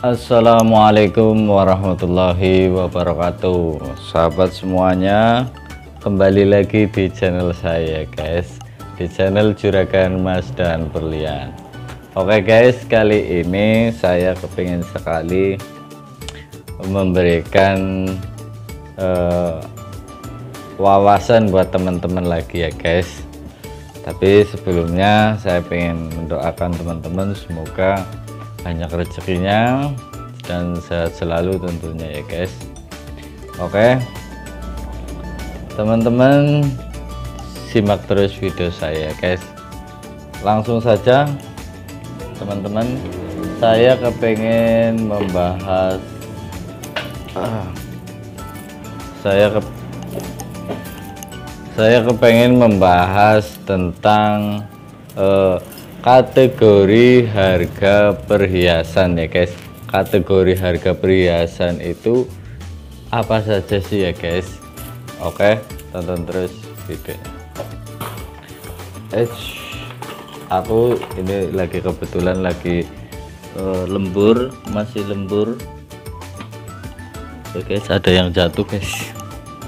Assalamualaikum warahmatullahi wabarakatuh. Sahabat semuanya, kembali lagi di channel saya guys, di channel Juragan Emas dan Berlian. Oke guys, kali ini saya kepingin sekali memberikan wawasan buat teman-teman lagi ya guys. Tapi sebelumnya saya pengen mendoakan teman-teman semoga banyak rezekinya dan sehat selalu tentunya ya guys. Oke teman-teman, simak terus video saya guys. Langsung saja teman-teman, saya kepengen membahas saya kepengen membahas tentang kategori harga perhiasan ya guys. Kategori harga perhiasan itu apa saja sih ya guys? Oke, tonton terus videonya. Aku ini lagi kebetulan lagi lembur, masih lembur ya guys. Ada yang jatuh guys,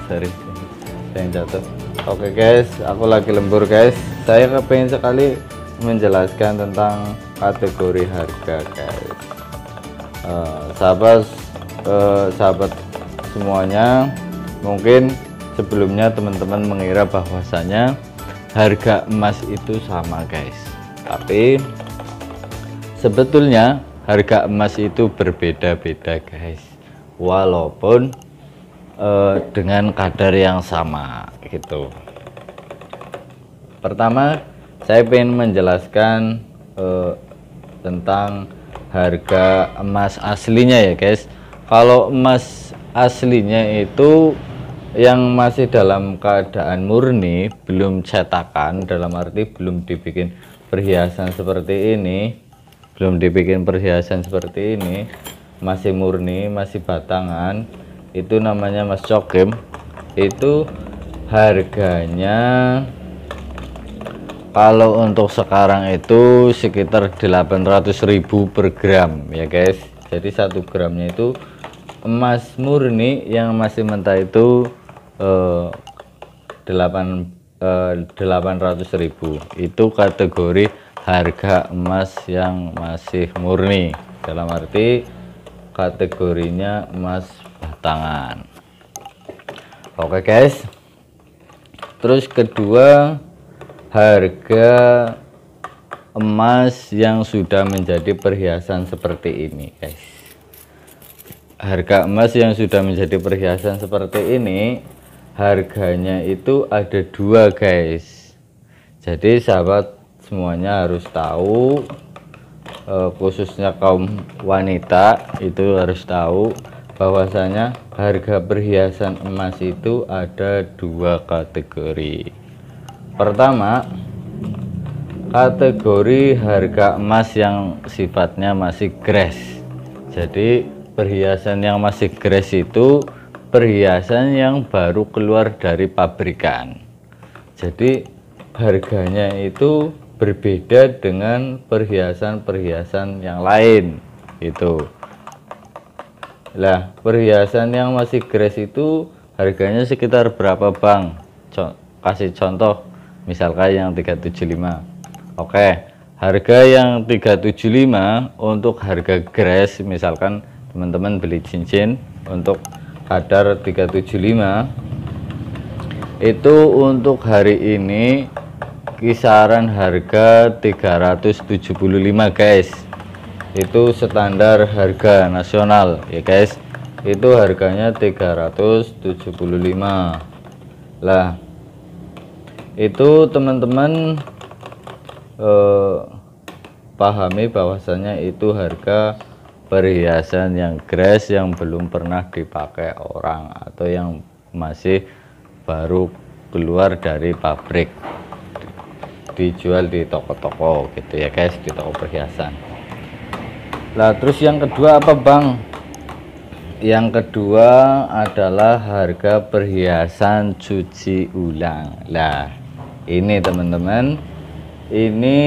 sorry, ada yang jatuh. Oke guys, aku lagi lembur guys. Saya kepengen sekali menjelaskan tentang kategori harga guys. Sahabat semuanya, mungkin sebelumnya teman-teman mengira bahwasanya harga emas itu sama guys, tapi sebetulnya harga emas itu berbeda-beda guys, walaupun dengan kadar yang sama gitu. Pertama, saya ingin menjelaskan tentang harga emas aslinya ya guys. Kalau emas aslinya itu yang masih dalam keadaan murni, belum cetakan, dalam arti belum dibikin perhiasan seperti ini, masih murni, masih batangan, itu namanya emas cokem. Itu harganya kalau untuk sekarang itu sekitar 800.000 per gram ya guys. Jadi 1 gramnya itu emas murni yang masih mentah itu 800.000. Itu kategori harga emas yang masih murni, dalam arti kategorinya emas batangan. Oke guys, terus kedua, harga emas yang sudah menjadi perhiasan seperti ini guys. Harga emas yang sudah menjadi perhiasan seperti ini, harganya itu ada dua guys. Jadi sahabat semuanya harus tahu, khususnya kaum wanita itu harus tahu bahwasanya harga perhiasan emas itu ada dua kategori. Pertama, kategori harga emas yang sifatnya masih gres. Jadi perhiasan yang masih gres itu perhiasan yang baru keluar dari pabrikan. Jadi harganya itu berbeda dengan perhiasan-perhiasan yang lain itu. Lah, perhiasan yang masih gres itu harganya sekitar berapa bang? Kasih contoh, misalkan yang 375. Oke, harga yang 375 untuk harga gres, misalkan teman-teman beli cincin untuk kadar 375, itu untuk hari ini kisaran harga 375 guys. Itu standar harga nasional ya guys, itu harganya 375. Lah, itu teman-teman pahami bahwasanya itu harga perhiasan yang gres, yang belum pernah dipakai orang atau yang masih baru keluar dari pabrik, dijual di toko-toko gitu ya guys, di toko perhiasan. Lah terus yang kedua apa bang? Yang kedua adalah harga perhiasan cuci ulang. Lah ini teman-teman, ini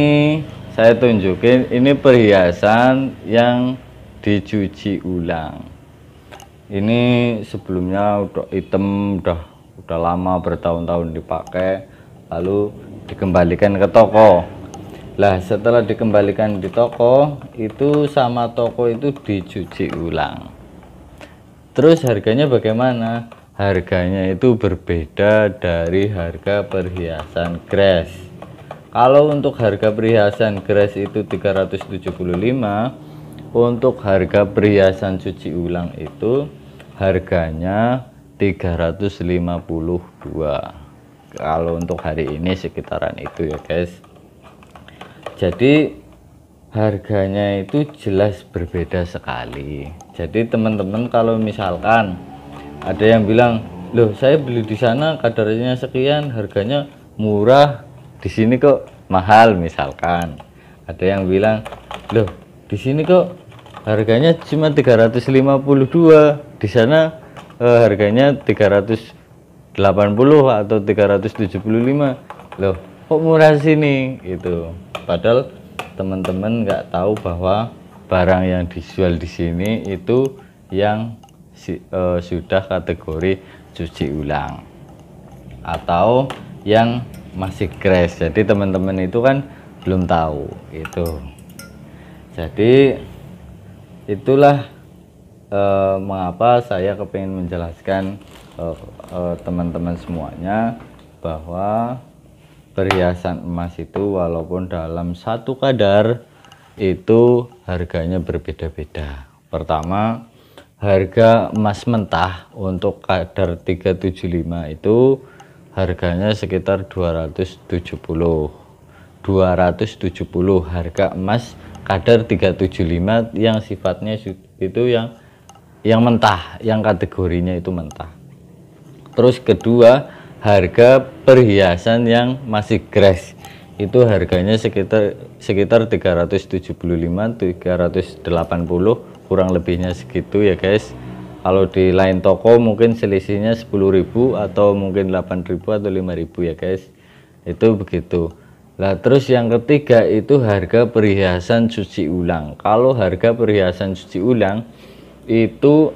saya tunjukin, ini perhiasan yang dicuci ulang. Ini sebelumnya udah hitam, udah lama bertahun-tahun dipakai, lalu dikembalikan ke toko. Lah setelah dikembalikan di toko itu, sama toko itu dicuci ulang. Terus harganya bagaimana? Harganya itu berbeda dari harga perhiasan Grass. Kalau untuk harga perhiasan Grass itu 375, untuk harga perhiasan cuci ulang itu harganya 352. Kalau untuk hari ini sekitaran itu ya guys. Jadi harganya itu jelas berbeda sekali. Jadi teman-teman kalau misalkan ada yang bilang, loh saya beli di sana kadarnya sekian, harganya murah, di sini kok mahal misalkan. Ada yang bilang, loh di sini kok harganya cuma 352, di sana harganya 380 atau 375. Loh kok murah sini gitu. Padahal teman-teman nggak tahu bahwa barang yang dijual di sini itu yang sudah kategori cuci ulang atau yang masih Grass. Jadi teman-teman itu kan belum tahu itu. Jadi itulah mengapa saya kepingin menjelaskan teman-teman semuanya bahwa perhiasan emas itu walaupun dalam satu kadar itu harganya berbeda-beda. Pertama, harga emas mentah untuk kadar 375 itu harganya sekitar 270 harga emas kadar 375 yang sifatnya itu yang mentah, yang kategorinya itu mentah. Terus kedua, harga perhiasan yang masih Grass itu harganya sekitar 375 380, kurang lebihnya segitu ya guys. Kalau di lain toko mungkin selisihnya 10.000 atau mungkin 8.000 atau 5.000 ya guys. Itu begitu. Nah terus yang ketiga itu harga perhiasan cuci ulang. Kalau harga perhiasan cuci ulang itu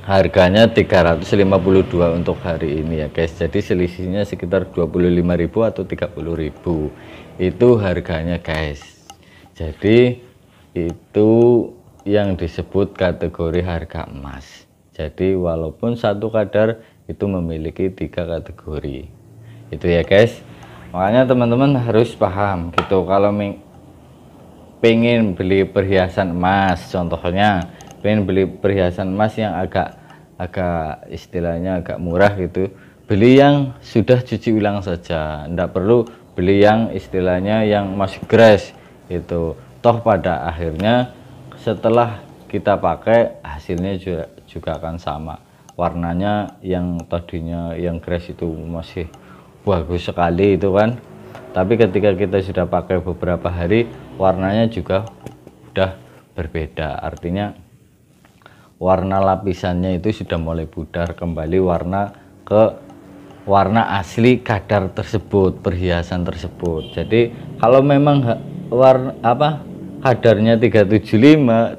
harganya 352 untuk hari ini ya guys. Jadi selisihnya sekitar 25.000 atau 30.000 itu harganya guys. Jadi itu yang disebut kategori harga emas. Jadi walaupun satu kadar itu memiliki 3 kategori itu ya guys. Makanya teman-teman harus paham gitu. Kalau pengen beli perhiasan emas, contohnya pengen beli perhiasan emas yang agak istilahnya agak murah gitu, beli yang sudah cuci ulang saja, tidak perlu beli yang istilahnya yang masih Grass itu. Toh pada akhirnya setelah kita pakai hasilnya juga akan sama, warnanya yang tadinya yang Grass itu masih bagus sekali itu kan, tapi ketika kita sudah pakai beberapa hari warnanya juga udah berbeda. Artinya warna lapisannya itu sudah mulai pudar kembali ke warna asli kadar tersebut, perhiasan tersebut. Jadi kalau memang kadarnya 375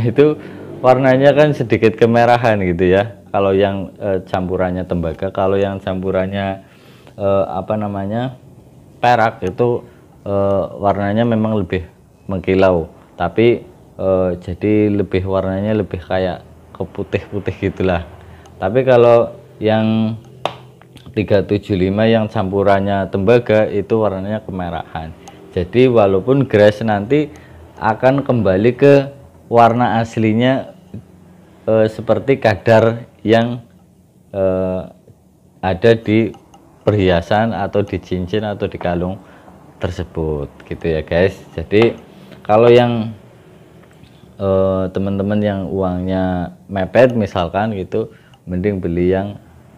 itu warnanya kan sedikit kemerahan gitu ya. Kalau yang campurannya tembaga, kalau yang campurannya perak itu warnanya memang lebih mengkilau, tapi jadi lebih warnanya lebih kayak keputih-putih gitulah. Tapi kalau yang 375 yang campurannya tembaga itu warnanya kemerahan. Jadi walaupun Grass nanti akan kembali ke warna aslinya seperti kadar yang ada di perhiasan atau di cincin atau di kalung tersebut gitu ya guys. Jadi kalau yang teman-teman yang uangnya mepet misalkan gitu, mending beli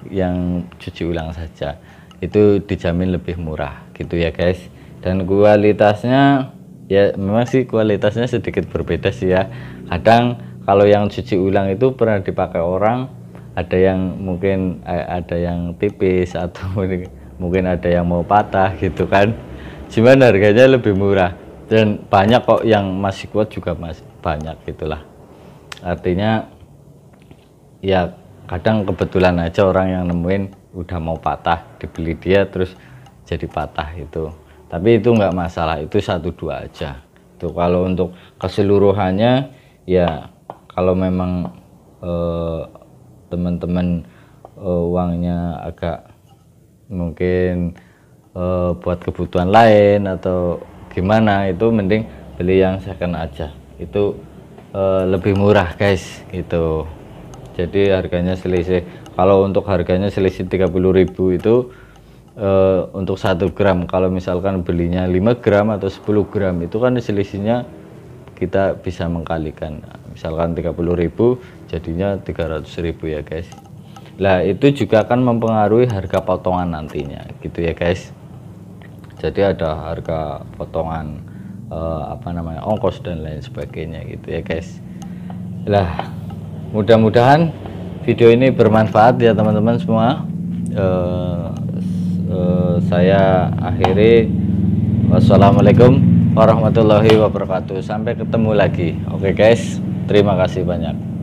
yang cuci ulang saja, itu dijamin lebih murah gitu ya guys. Dan kualitasnya ya memang sih kualitasnya sedikit berbeda sih ya. Kadang kalau yang cuci ulang itu pernah dipakai orang, ada yang mungkin ada yang tipis atau mungkin ada yang mau patah gitu kan, cuman harganya lebih murah. Dan banyak kok yang masih kuat juga masih banyak gitulah. Artinya ya kadang kebetulan aja orang yang nemuin udah mau patah, dibeli dia terus jadi patah itu. Tapi itu nggak masalah, itu 1-2 aja. Itu kalau untuk keseluruhannya ya kalau memang teman-teman uangnya agak mungkin buat kebutuhan lain atau gimana, itu mending beli yang second aja, itu lebih murah guys gitu. Jadi harganya selisih, kalau untuk harganya selisih 30.000 itu untuk 1 gram. Kalau misalkan belinya 5 gram atau 10 gram itu kan selisihnya kita bisa mengkalikan, misalkan 30.000 jadinya 300.000 ya guys. Lah itu juga akan mempengaruhi harga potongan nantinya gitu ya guys. Jadi ada harga potongan ongkos dan lain sebagainya gitu ya guys. Lah mudah-mudahan video ini bermanfaat ya teman-teman semua. Saya akhiri, wassalamualaikum warahmatullahi wabarakatuh. Sampai ketemu lagi. Oke guys, terima kasih banyak.